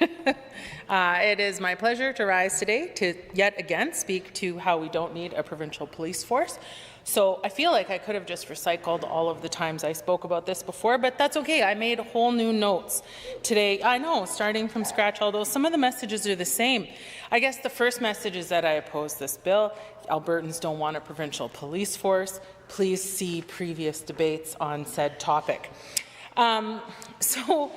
It is my pleasure to rise today to yet again speak to how we don't need a provincial police force. So I feel like I could have just recycled all of the times I spoke about this before, but that's okay. I made whole new notes today. I know, starting from scratch, although some of the messages are the same. I guess the first message is that I oppose this bill. Albertans don't want a provincial police force. Please see previous debates on said topic. So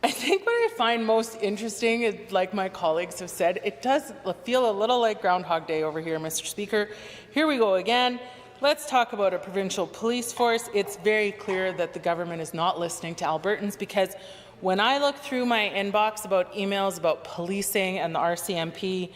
I think what I find most interesting is, like my colleagues have said, it does feel a little like Groundhog Day over here, Mr. Speaker. Here we go again. Let's talk about a provincial police force. It's very clear that the government is not listening to Albertans, because when I look through my inbox about emails about policing and the RCMP,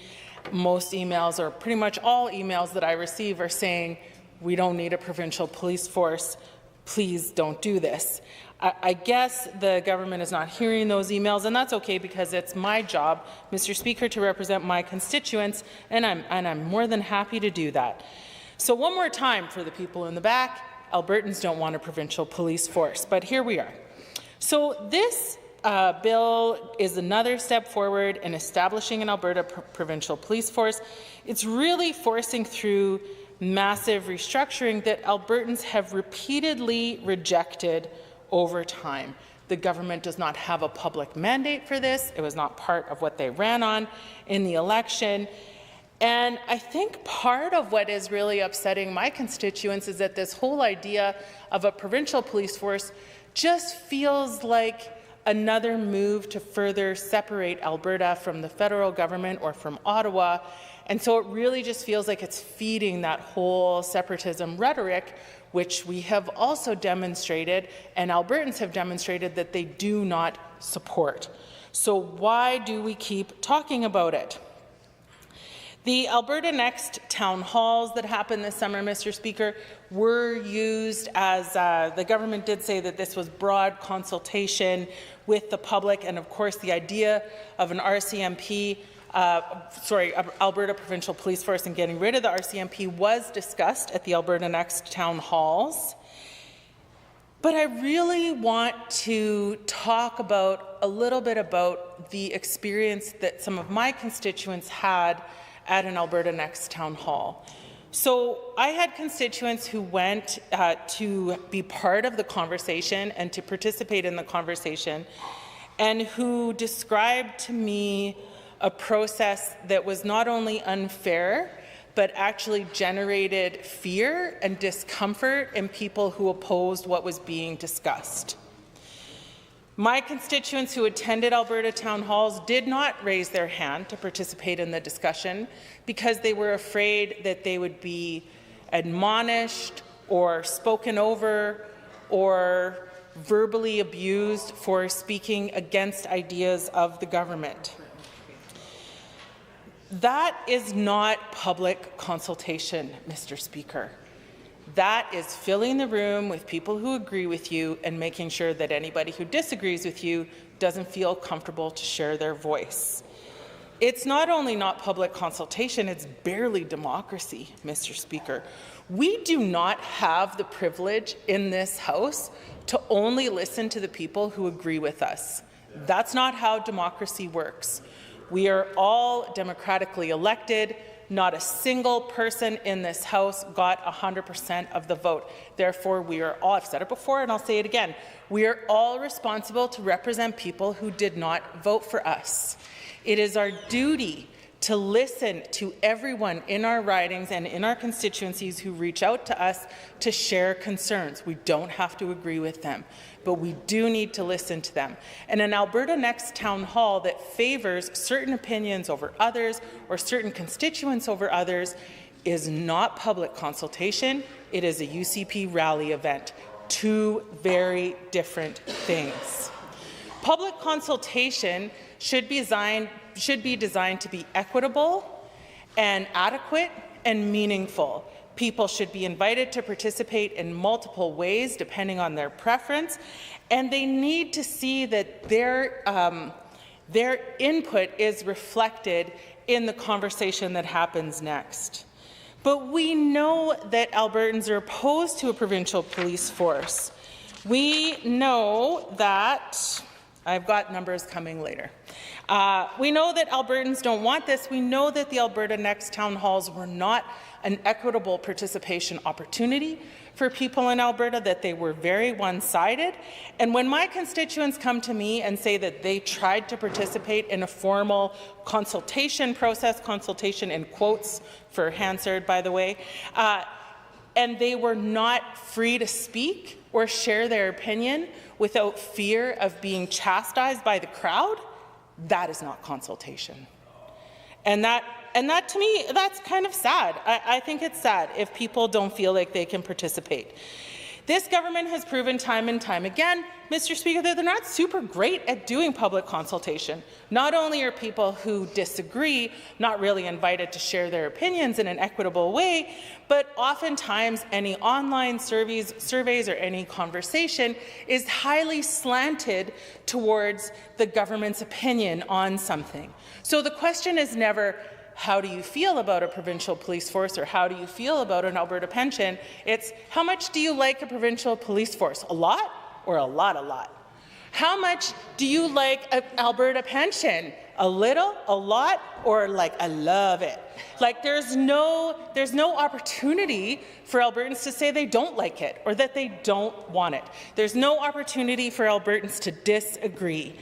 most emails, or pretty much all emails that I receive, are saying, we don't need a provincial police force. Please don't do this. I guess the government is not hearing those emails, and that's okay, because it's my job, Mr. Speaker, to represent my constituents, and I'm more than happy to do that. So one more time for the people in the back, Albertans don't want a provincial police force, but here we are. So this bill is another step forward in establishing an Alberta provincial police force. It's really forcing through massive restructuring that Albertans have repeatedly rejected over time. The government does not have a public mandate for this. It was not part of what they ran on in the election. And I think part of what is really upsetting my constituents is that this whole idea of a provincial police force just feels like another move to further separate Alberta from the federal government or from Ottawa. And so it really just feels like it's feeding that whole separatism rhetoric, which we have also demonstrated, and Albertans have demonstrated, that they do not support. So why do we keep talking about it? The Alberta Next town halls that happened this summer, Mr. Speaker, were used as, the government did say that this was broad consultation with the public, and of course the idea of an RCMP, Alberta Provincial Police Force, and getting rid of the RCMP was discussed at the Alberta Next town halls. But I really want to talk about a little bit about the experience that some of my constituents had at an Alberta Next town hall. So I had constituents who went to be part of the conversation and to participate in the conversation, and who described to me a process that was not only unfair, but actually generated fear and discomfort in people who opposed what was being discussed. My constituents who attended Alberta town halls did not raise their hand to participate in the discussion because they were afraid that they would be admonished or spoken over or verbally abused for speaking against ideas of the government. That is not public consultation, Mr. Speaker. That is filling the room with people who agree with you and making sure that anybody who disagrees with you doesn't feel comfortable to share their voice. It's not only not public consultation, it's barely democracy, Mr. Speaker. We do not have the privilege in this House to only listen to the people who agree with us. That's not how democracy works. We are all democratically elected. Not a single person in this House got 100% of the vote. Therefore, we are all, I've said it before and I'll say it again, we are all responsible to represent people who did not vote for us. It is our duty to listen to everyone in our ridings and in our constituencies who reach out to us to share concerns. We don't have to agree with them, but we do need to listen to them. And an Alberta Next town hall that favors certain opinions over others or certain constituents over others is not public consultation. It is a UCP rally event. Two very different things. Public consultation should be designed to be equitable and adequate and meaningful. People should be invited to participate in multiple ways depending on their preference, and they need to see that their input is reflected in the conversation that happens next. But we know that Albertans are opposed to a provincial police force. We know that I've got numbers coming later. We know that Albertans don't want this. We know that the Alberta Next town halls were not an equitable participation opportunity for people in Alberta, that they were very one-sided. And when my constituents come to me and say that they tried to participate in a formal consultation process, consultation in quotes for Hansard, by the way, and they were not free to speak or share their opinion without fear of being chastised by the crowd, that is not consultation. And that to me, that's kind of sad. I think it's sad if people don't feel like they can participate. This government has proven time and time again, Mr. Speaker, that they're not super great at doing public consultation. Not only are people who disagree not really invited to share their opinions in an equitable way, but oftentimes any online surveys or any conversation is highly slanted towards the government's opinion on something. So the question is never, how do you feel about a provincial police force, or how do you feel about an Alberta pension? It's, how much do you like a provincial police force? A lot or a lot? How much do you like an Alberta pension? A little, a lot, or like, I love it? Like, there's no opportunity for Albertans to say they don't like it or that they don't want it. There's no opportunity for Albertans to disagree.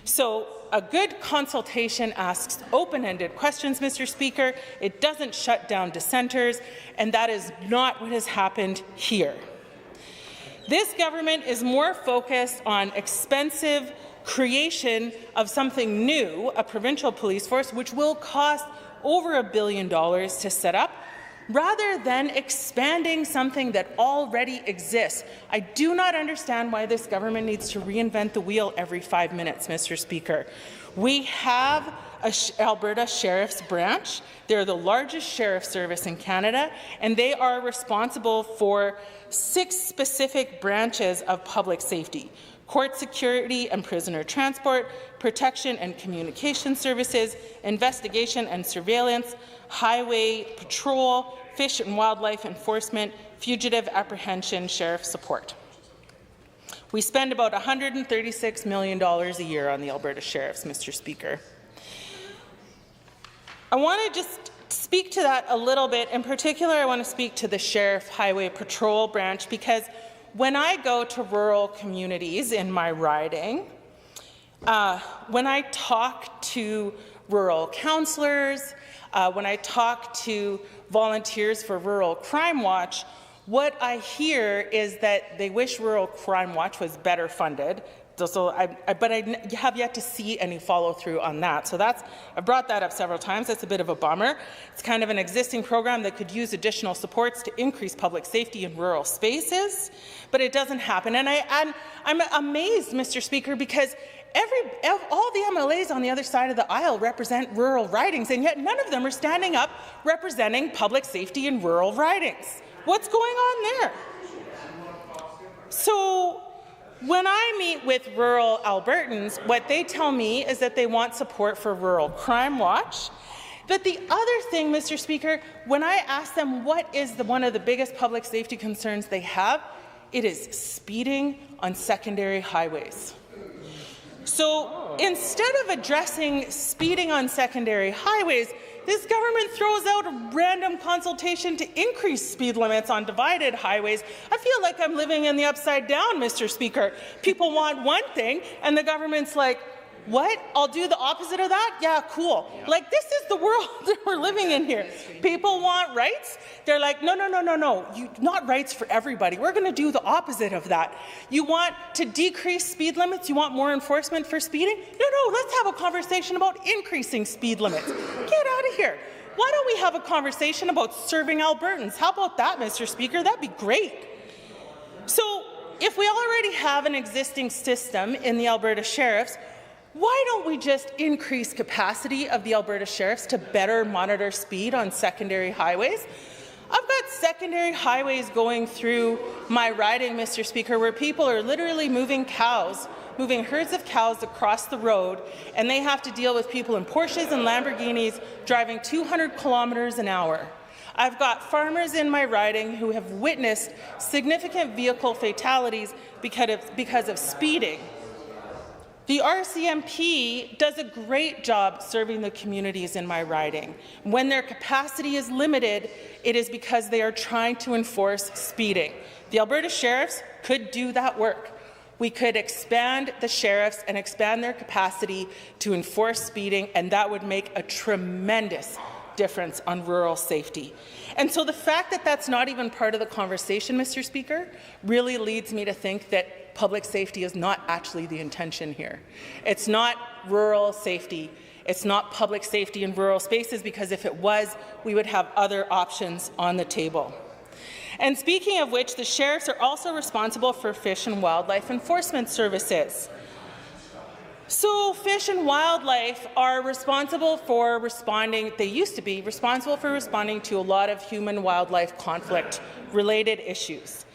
So a good consultation asks open-ended questions, Mr. Speaker. It doesn't shut down dissenters, and that is not what has happened here. This government is more focused on expensive creation of something new, a provincial police force, which will cost over $1 billion to set up, rather than expanding something that already exists. I do not understand why this government needs to reinvent the wheel every 5 minutes, Mr. Speaker. We have an Alberta Sheriff's Branch. They're the largest sheriff service in Canada, and they are responsible for 6 specific branches of public safety: court security and prisoner transport, protection and communication services, investigation and surveillance, highway patrol, fish and wildlife enforcement, fugitive apprehension, sheriff support. We spend about $136 million a year on the Alberta Sheriffs, Mr. Speaker. I want to just speak to that a little bit. In particular, I want to speak to the Sheriff Highway Patrol branch, because when I go to rural communities in my riding, when I talk to rural councillors, when I talk to volunteers for Rural Crime Watch, what I hear is that they wish Rural Crime Watch was better funded. But I have yet to see any follow-through on that. So I've brought that up several times. That's a bit of a bummer. It's kind of an existing program that could use additional supports to increase public safety in rural spaces, but it doesn't happen. And I'm amazed, Mr. Speaker, because all the MLAs on the other side of the aisle represent rural ridings, and yet none of them are standing up representing public safety in rural ridings. What's going on there? So when I meet with rural Albertans, what they tell me is that they want support for Rural Crime Watch. But the other thing, Mr. Speaker, when I ask them what is one of the biggest public safety concerns they have, it is speeding on secondary highways. So instead of addressing speeding on secondary highways, this government throws out a random consultation to increase speed limits on divided highways. I feel like I'm living in the upside down, Mr. Speaker. People want one thing, and the government's like, what? I'll do the opposite of that? Yeah, cool. Yeah. Like, this is the world that we're living in here. People want rights. They're like, no. Not rights for everybody. We're going to do the opposite of that. You want to decrease speed limits? You want more enforcement for speeding? No, let's have a conversation about increasing speed limits. Get out of here. Why don't we have a conversation about serving Albertans? How about that, Mr. Speaker? That'd be great. So, if we already have an existing system in the Alberta Sheriffs, why don't we just increase capacity of the Alberta Sheriffs to better monitor speed on secondary highways? I've got secondary highways going through my riding, Mr. Speaker, where people are literally moving herds of cows across the road, and they have to deal with people in Porsches and Lamborghinis driving 200 kilometers an hour. I've got farmers in my riding who have witnessed significant vehicle fatalities because of speeding. The RCMP does a great job serving the communities in my riding. When their capacity is limited, it is because they are trying to enforce speeding. The Alberta Sheriffs could do that work. We could expand the sheriffs and expand their capacity to enforce speeding, and that would make a tremendous difference on rural safety. And so the fact that that's not even part of the conversation, Mr. Speaker, really leads me to think that public safety is not actually the intention here. It's not rural safety. It's not public safety in rural spaces, because if it was, we would have other options on the table. And speaking of which, the sheriffs are also responsible for fish and wildlife enforcement services. So Fish and Wildlife are responsible for responding, they used to be responsible for responding to a lot of human-wildlife conflict-related issues.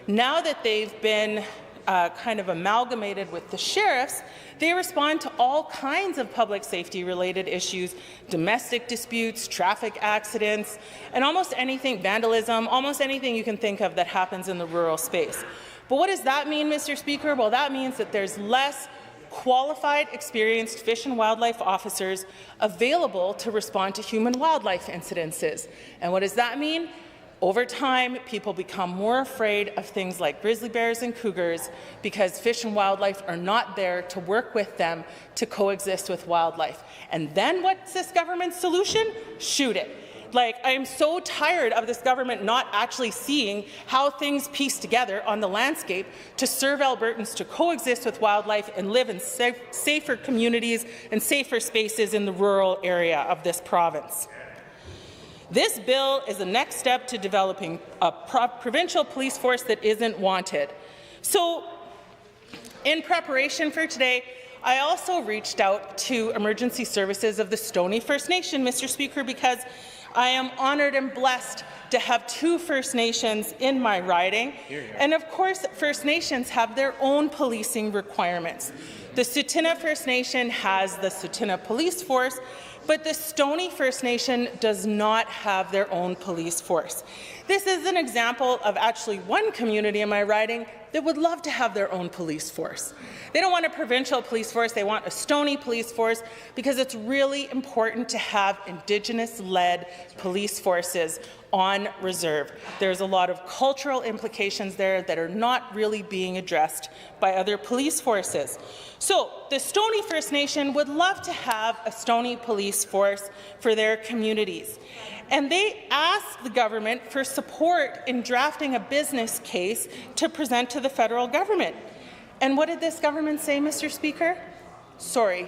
Now that they've been kind of amalgamated with the sheriffs, they respond to all kinds of public safety-related issues, domestic disputes, traffic accidents, and almost anything, vandalism, almost anything you can think of that happens in the rural space. But what does that mean, Mr. Speaker? Well, that means that there's less qualified, experienced fish and wildlife officers available to respond to human-wildlife incidences. And what does that mean? Over time, people become more afraid of things like grizzly bears and cougars because fish and wildlife are not there to work with them to coexist with wildlife. And then what's this government's solution? Shoot it. Like, I am so tired of this government not actually seeing how things piece together on the landscape to serve Albertans to coexist with wildlife and live in safer communities and safer spaces in the rural area of this province. This bill is the next step to developing a provincial police force that isn't wanted. So, in preparation for today, I also reached out to emergency services of the Stoney First Nation, Mr. Speaker, because I am honoured and blessed to have 2 First Nations in my riding. And of course, First Nations have their own policing requirements. The Tsuut'ina First Nation has the Tsuut'ina Police Force, but the Stoney First Nation does not have their own police force. This is an example of actually one community in my riding that would love to have their own police force. They don't want a provincial police force, they want a Stoney police force, because it's really important to have Indigenous-led police forces on reserve. There's a lot of cultural implications there that are not really being addressed by other police forces. So the Stoney First Nation would love to have a Stoney police force for their communities. And they asked the government for support in drafting a business case to present to the federal government. And what did this government say, Mr. Speaker? Sorry,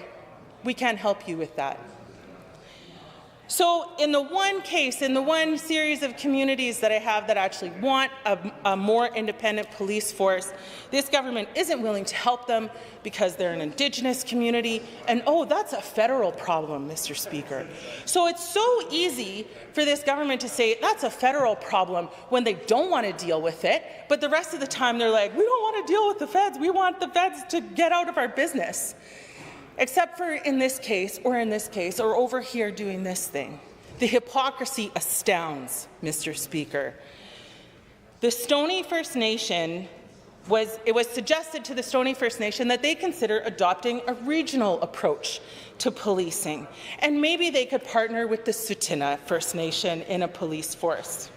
we can't help you with that. So in the one case, in the one series of communities that I have that actually want a more independent police force, this government isn't willing to help them because they're an Indigenous community, and oh, that's a federal problem, Mr. Speaker. So it's so easy for this government to say that's a federal problem when they don't want to deal with it, but the rest of the time they're like, we don't want to deal with the feds, we want the feds to get out of our business. Except for in this case, or over here doing this thing. The hypocrisy astounds, Mr. Speaker. The Stoney First Nation it was suggested to the Stoney First Nation that they consider adopting a regional approach to policing, and maybe they could partner with the Tsuut'ina First Nation in a police force.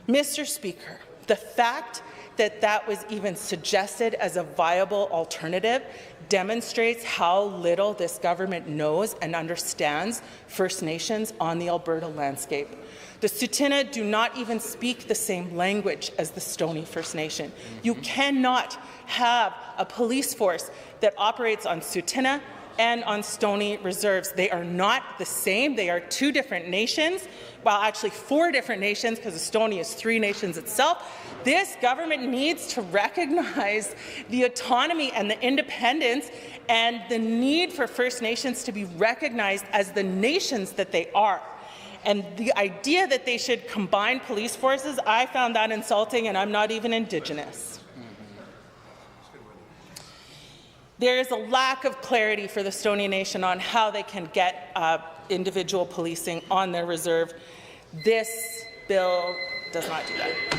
Mr. Speaker, the fact that that was even suggested as a viable alternative demonstrates how little this government knows and understands First Nations on the Alberta landscape. The Tsuut'ina do not even speak the same language as the Stoney First Nation. You cannot have a police force that operates on Tsuut'ina and on Stoney reserves. They are not the same. They are 2 different nations. Well, actually 4 different nations, because the Stoney is 3 nations itself. This government needs to recognize the autonomy and the independence and the need for First Nations to be recognized as the nations that they are. And the idea that they should combine police forces, I found that insulting, and I'm not even Indigenous. There is a lack of clarity for the Stoney Nation on how they can get individual policing on their reserve. This bill does not do that.